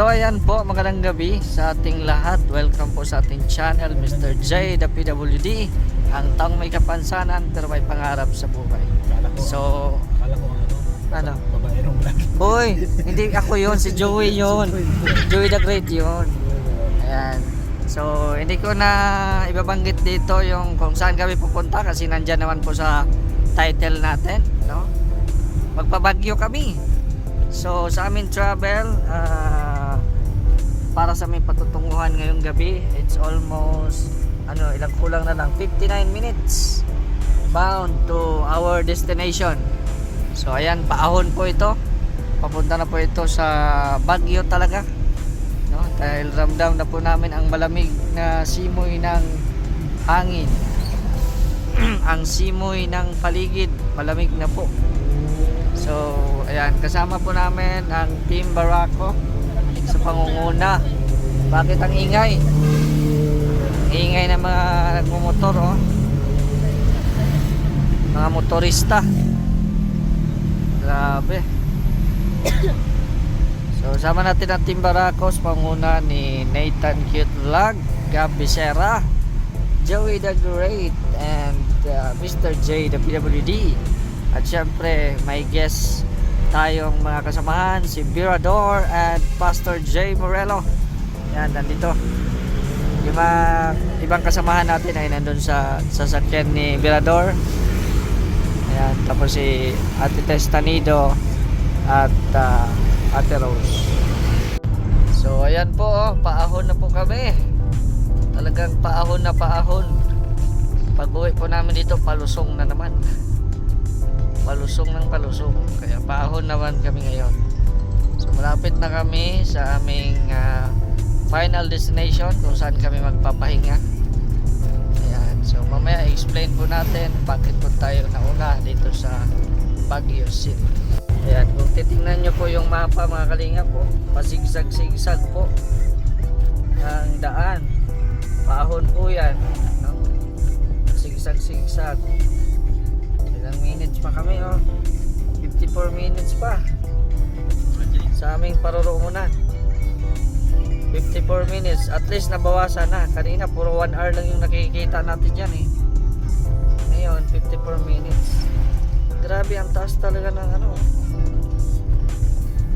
So ayan po, magandang gabi sa ating lahat. Welcome po sa ating channel, Mr. J, the PWD. Ang taong may kapansanan pero may pangarap sa buhay. So, ano? Babaerong vlog. Hoy, hindi ako yon, si Joey yon. Joey the Great yon. Ayan. So, hindi ko na ibabanggit dito yung kung saan kami pupunta kasi nandyan naman po sa title natin, no? Magpabagyo kami. So, sa amin travel, para sa aming patutunguhan ngayong gabi, it's almost, ilang kulang na lang, 59 minutes bound to our destination. So, ayan, paahon po ito. Papunta na po ito sa Baguio talaga. No? Dahil ramdam na po namin ang malamig na simoy ng hangin. Ang simoy ng paligid, malamig na po. So, ayan, kasama po namin ang Team Barako sa pangunguna. Bakit ang ingay? Ingay ng mga nagmumotor, oh. Mga motorista. Grabe. So, sama natin ang Team Barako sa pangunguna ni Nathan Cute Vlog, Gab Becerra, Joey the Great, and Mr. J, the PWD. At syempre may guest tayong mga kasamahan, si Birador and Pastor J Morello. Yan, nandito. Yung mga ibang kasamahan natin ay nandun sa sasakyan ni Birador. Ayan, tapos si Ate Testanido at Ate Rose. So ayan po, oh, paahon na po kami. Talagang paahon na paahon. Pag uwi po namin dito, palusong na naman. Palusong ng palusong, kaya paahon naman kami ngayon. So malapit na kami sa aming final destination kung saan kami magpapahinga. Ayan, so mamaya explain po natin bakit po tayo nauna dito sa Baguio City. Ayan, kung titingnan nyo po yung mapa mga kalinga po, pasigsag-sigsag po ang daan. Paahon po yan, no? Sigsag-sigsag. Ilang minutes pa kami, oh. 54 minutes pa sa aming paroroonan. 54 minutes, at least nabawasan na. Kanina puro 1 hour lang yung nakikita natin dyan, eh. Ngayon 54 minutes. Grabe, ang taas talaga ng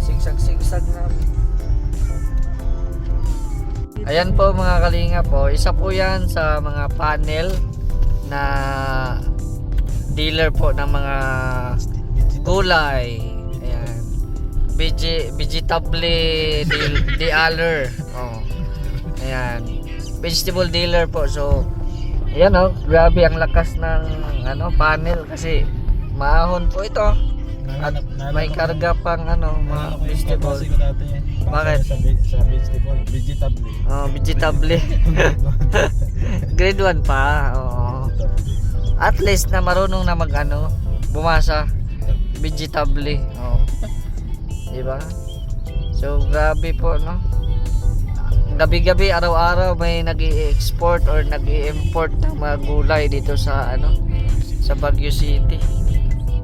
sigsag-sigsag na. Ayan po mga kalinga po, isa po yan sa mga panel na dealer po ng mga gulay. Ayan. Vegetable dealer. Oh. Ayan. Vegetable dealer po. So, ayan, oh, grabe ang lakas ng panel kasi maahon po ito. At may karga pang mga vegetable. Bakit? Sa vegetable, vegetable. Oh, vegetable. Grade 1 pa. Oo. At least na marunong na bumasa vegetable. Oh. 'Di ba? So grabe po, no. Gabi-gabi, araw-araw may nag-i-export or nag-i-import ng mga gulay dito sa sa Baguio City.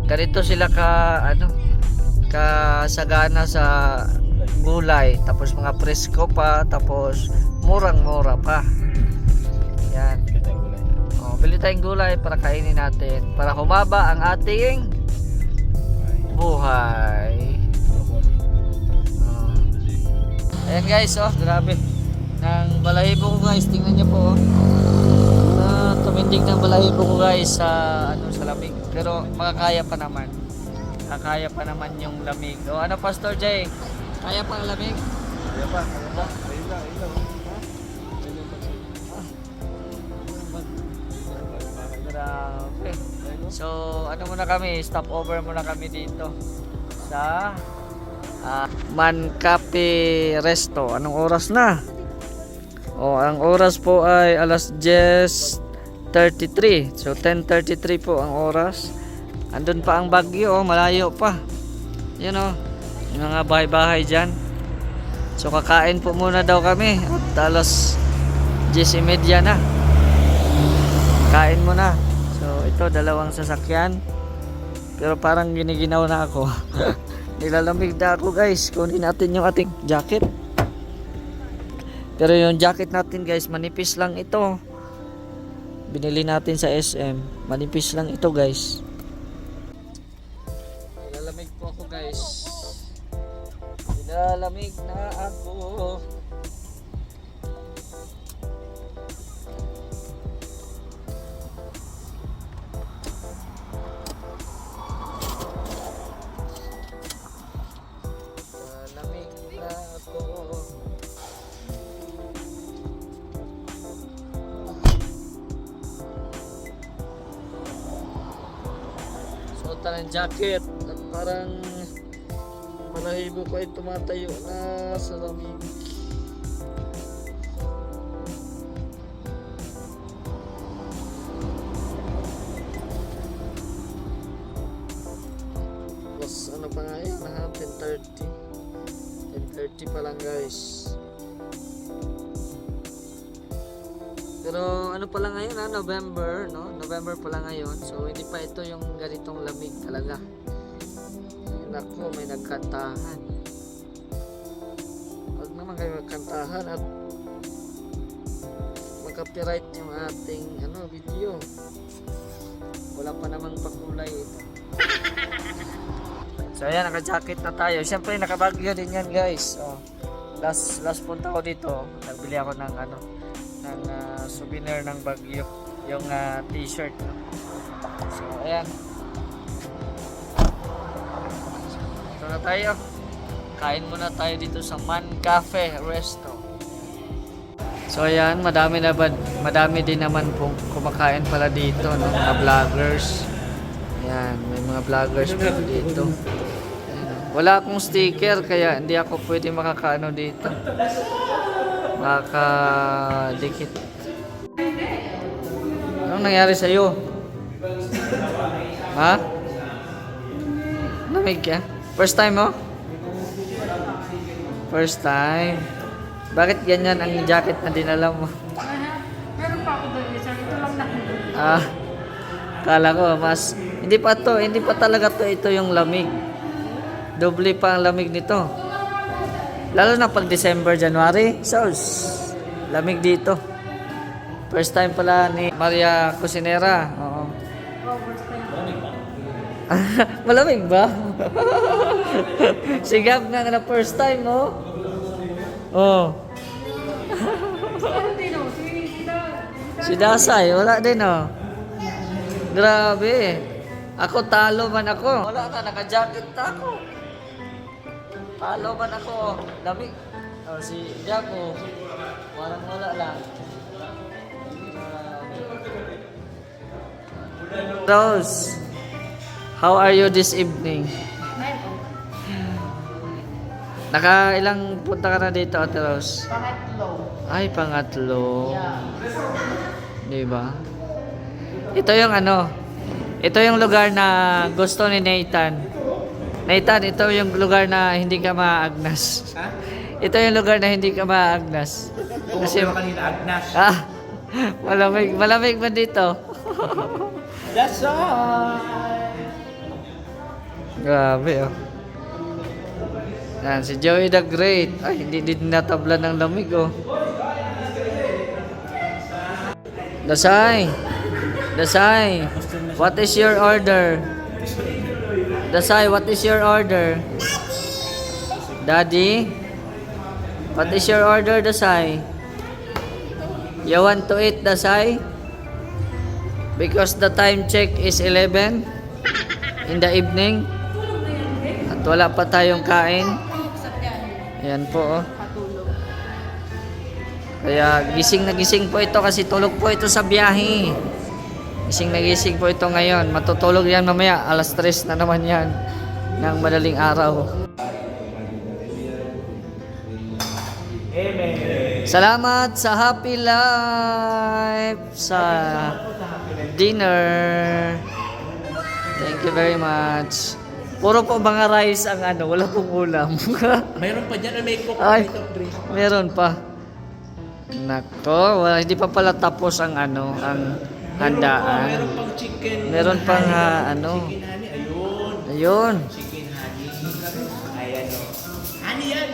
Ganito sila kasagana sa gulay, tapos mga presko pa, tapos murang-mura pa. Yan. Bili tayong gulay para kainin natin, para humaba ang ating buhay. Ayan guys, oh, grabe. Nang balahibo ko guys, tingnan nyo po, oh. Tumindig ng balahibo ko guys sa lamig. Pero makakaya pa naman. Kaya pa naman yung lamig. O Pastor J? Kaya pa ang lamig? Kaya pa. Ayun lang. Grabe. So, ano muna kami, stop over muna kami dito sa Man Cafe Resto. Anong oras na? Ang oras po ay alas 10:33. So 10:33 po ang oras. Andun pa ang Baguio, malayo pa. Yun yung mga bahay-bahay dyan. So kakain po muna daw kami at alas 10:30 na. Kain muna. So ito, dalawang sasakyan. Pero parang giniginaw na ako. Nilalamig na ako guys. Kunin natin yung ating jacket. Pero yung jacket natin guys, manipis lang ito. Binili natin sa SM. Manipis lang ito guys. Nilalamig po ako guys. Nilalamig na ako. Nilalamig na ako. Suotan ng jacket at parang malahibo ko ay tumatayo na sa lamig. Plus ano pa nga yan, 10:30 pa lang guys. Pero ano pa lang ngayon November, no? November pa lang ngayon. So hindi pa ito yung ganitong lamig talaga. Nako, may nagkantahan. Huwag naman kayo magkantahan at mag-copyright yung ating video. Wala pa namang pakulay ito. So ayan, naka-jacket na tayo. Siyempre naka-Baguio din yan guys. Last punta ko dito, nagbili ako ng souvenir ng Baguio, yung t-shirt. So ayan, ito na tayo. Kain muna tayo dito sa Man Cafe Resto. So ayan, madami din naman pong kumakain pala dito, no? Mga vloggers. Ayan, may mga vloggers po dito. Ayan. Wala akong sticker kaya hindi ako pwede makakaano dito, makadikit. Anong nangyari sa'yo? Ha? Lamig ka? First time mo? First time. Bakit ganyan ang jacket na dinala mo? Meron pa ako doon. Ito lang na. Kala ko mas hindi pa talaga ito yung lamig. Doble pa ang lamig nito. Lalo na pag December, January. So, lamig dito. First time pala ni Maria Cusinera. Oo. Malamig ba? Sigap nga na first time, no? Oh. Si Dasay, wala din, oh. Grabe. Ako, talo man ako. Wala na, naka-jacket na ako. Talo man ako. Lamig. Si Jaco, parang wala lang. Rose, how are you this evening? Ilang punta ka na dito, Ate Rose? Pangatlo. Ay, pangatlo. Yeah. Diba? Ito yung ito yung lugar na gusto ni Nathan. Nathan, ito yung lugar na hindi ka maagnas. Ha? Ito yung lugar na hindi ka maagnas. Kasi kanina Agnas. malamig ba dito? That's all. Grabe, oh. Yan, si Joey the Great. Ay, hindi din natabla ng lamig, oh. Dasay, what is your order? Dasay, what is your order? Daddy, what is your order, Dasay? You want to eat, Dasay? Because the time check is 11 in the evening. At wala pa tayong kain. Ayan po, oh. Kaya gising na gising po ito kasi tulog po ito sa biyahe. Gising na gising po ito ngayon. Matutulog yan mamaya. Alas 3 na naman yan ng madaling araw. Amen. Salamat sa Happy Life sa dinner. Thank you very much. Puro po mga rice ang ano, wala pong ulam. Mayroon pa dyan, may cook Ay, dito, Chris. meron pa. Nako, wala, hindi pa pala tapos ang ano, ang handaan. Meron pang chicken. Meron pang honey. ano. Chicken honey, ayun. Ayun. Chicken honey. Ayan o. Honey yan.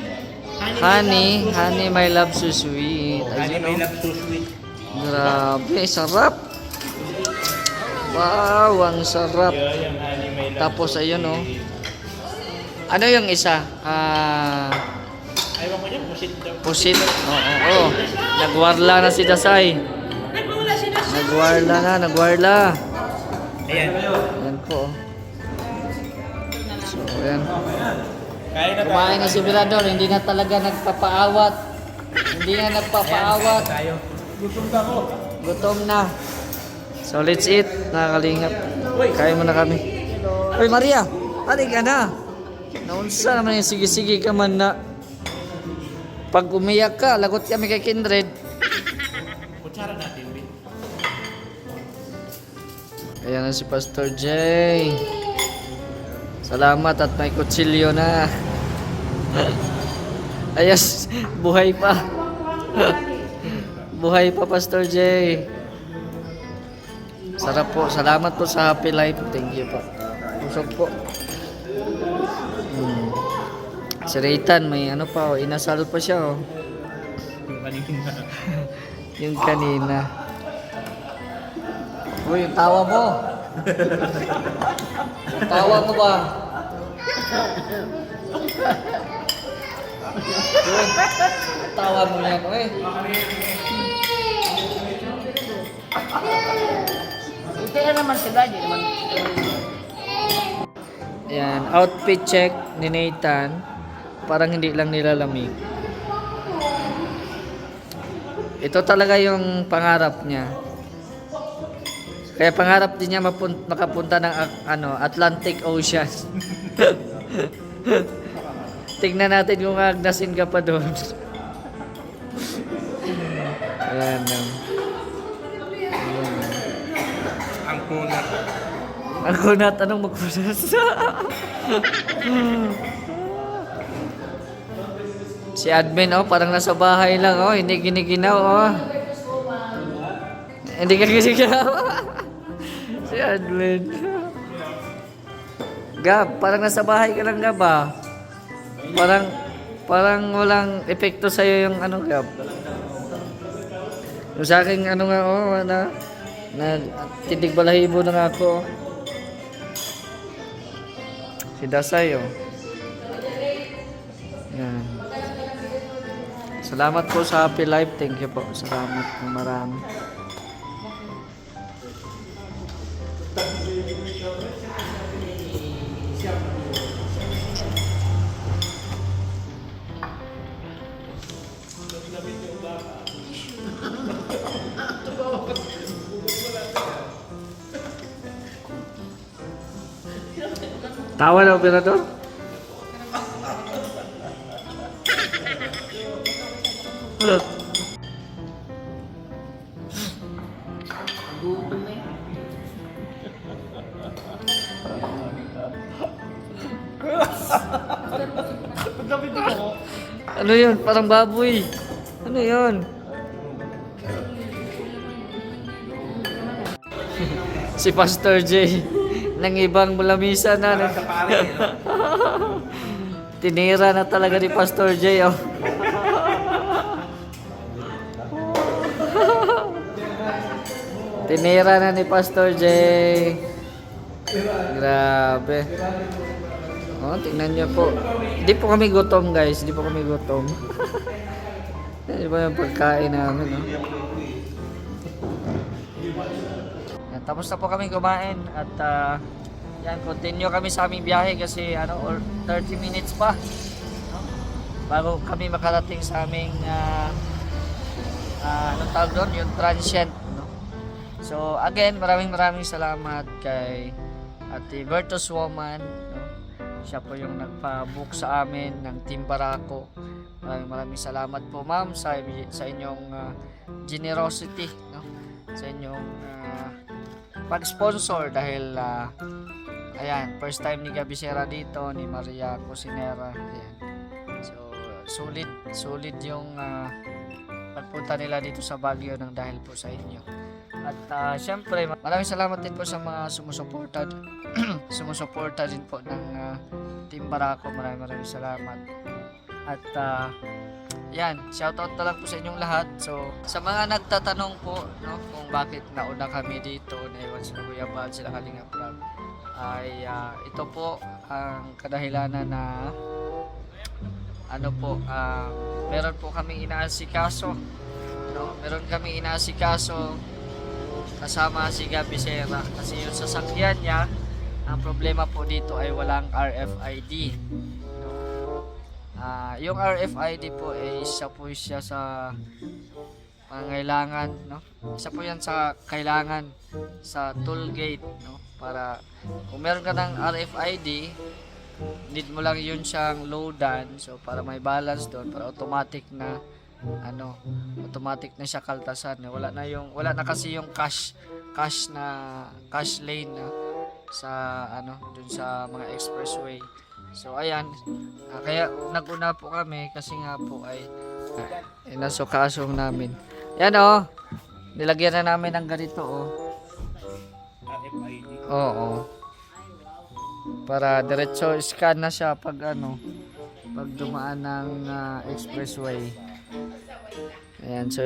Honey, my love so sweet. Honey, Ayun, may oh. love so sweet. Grabe, sarap. Wow, ang sarap. Yeah, yung honey, may love Tapos so ayun, oh. sweet. Ano yung isa? Ayaw ko niya, pusit daw. Pusit. Oo. Nagwarla na si Dasay. Nagwarla. Ayan. Yan po. So, yan. Kain na tayo. Kumain na si Mirador, hindi na talaga nagpapaawat. Hindi na nagpapaawat. Tayo. Gutom ka ko. Gutom na. So let's eat, nakakalingap. Kain muna kami. Uy Maria, alik ka na. Naunsa naman yung sige-sige ka man na. Pag umiyak ka, lagot kami kay Kindred. Kutsara natin, Bin. Ayan na si Pastor Jay. Salamat at may kutsilyo na. Ayos, buhay pa. Buhay pa, Pastor Jay. Sarap po. Salamat po sa Happy Life. Thank you po. Pusok po. Si Raytan, may ano pa, inasal pa siya. Yung kanina. Yung kanina. Uy, yung tawa mo. Yung tawa mo ba? Uy, tawa mo yan, uy. Ito na naman sila, di naman. Ayan, outfit check ni Nathan. Parang hindi lang nilalamig. Ito talaga yung pangarap niya. Kaya pangarap din niya makapunta ng Atlantic Ocean. Tingnan natin kung agnasin ka pa doon. Ayan. Ang kunat. Ang kunat, anong magkunat? Si admin, parang nasa bahay lang, hindi giniginaw, Hindi ka giniginaw. Si admin. Gab, parang nasa bahay ka lang, Gab, Parang walang epekto sa'yo yung Gab. Yung sa akin, na titig balahibo na nga ako. Si Dasay, Yan. Salamat po sa Happy Life. Thank you po. Salamat po marami. Tawa na, operador? Ano yun? Parang baboy. Ano yun? Si Pastor J ng ibang lamisa na. Sa pare. Tinira na talaga ni Pastor J. Tinira na ni Pastor J. Grabe. Tingnan niyo po. Hindi po kami gutom, guys. Hindi po kami gutom. Yan ba yung pagkain namin, Yan, tapos na po kami kumain at yan, continue kami sa aming biyahe kasi 30 minutes pa bago kami makarating sa aming anong tawag doon? Yung transient, So So again, maraming salamat kay Ate Bertos Woman, no? Siya po yung nagpa-book sa amin ng Team Barako. Maraming salamat po ma'am sa inyong generosity, no? Sa inyong pag-sponsor dahil ayan, first time ni Gabi Sera dito, ni Maria Cosinera. Ayan. So solid yung pagpunta nila dito sa Baguio ng dahil po sa inyo. At syempre, maraming salamat din po sa mga sumusuporta din po ng Team Barako. Maraming salamat. At yan, shoutout na lang po sa inyong lahat. So, sa mga nagtatanong po, no, kung bakit nauna kami dito, naiwan sila Kuya Bal, sila Kalinga Prab, ay ito po ang kadahilanan na meron po kaming inaasikaso, no? Meron kaming inaasikaso kasama si Gabi Sera kasi yung sasakyan niya, ang problema po dito ay walang RFID, no? Yung RFID po ay isa po siya sa pangailangan, no? Isa po yan sa kailangan sa toll gate, no? Para kung meron ka ng RFID, need mo lang yun siyang loadan, so para may balance doon, para automatic na siya kaltasan. Wala na kasi yung cash lane na sa doon sa mga expressway. So ayan, kaya naguna po kami kasi nga po ay nasukasong namin. Yan nilagyan na namin ng ganito RFID. Oo. Para diretso scan na siya pag dumaan ng expressway. Ayan, so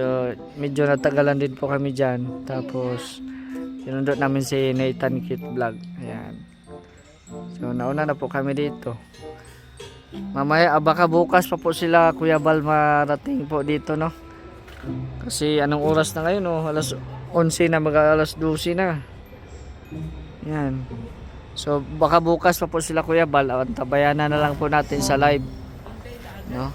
medyo natagalan din po kami dyan. Tapos sinundot namin si Nathan Kit Vlog. Ayan. So nauna na po kami dito. Mamaya baka bukas pa po sila Kuya Bal marating po dito, no? Kasi anong oras na ngayon, alas 11 na, alas 12 na. Yan. So baka bukas pa po sila Kuya Bal. Tabayanan na lang po natin sa live, no?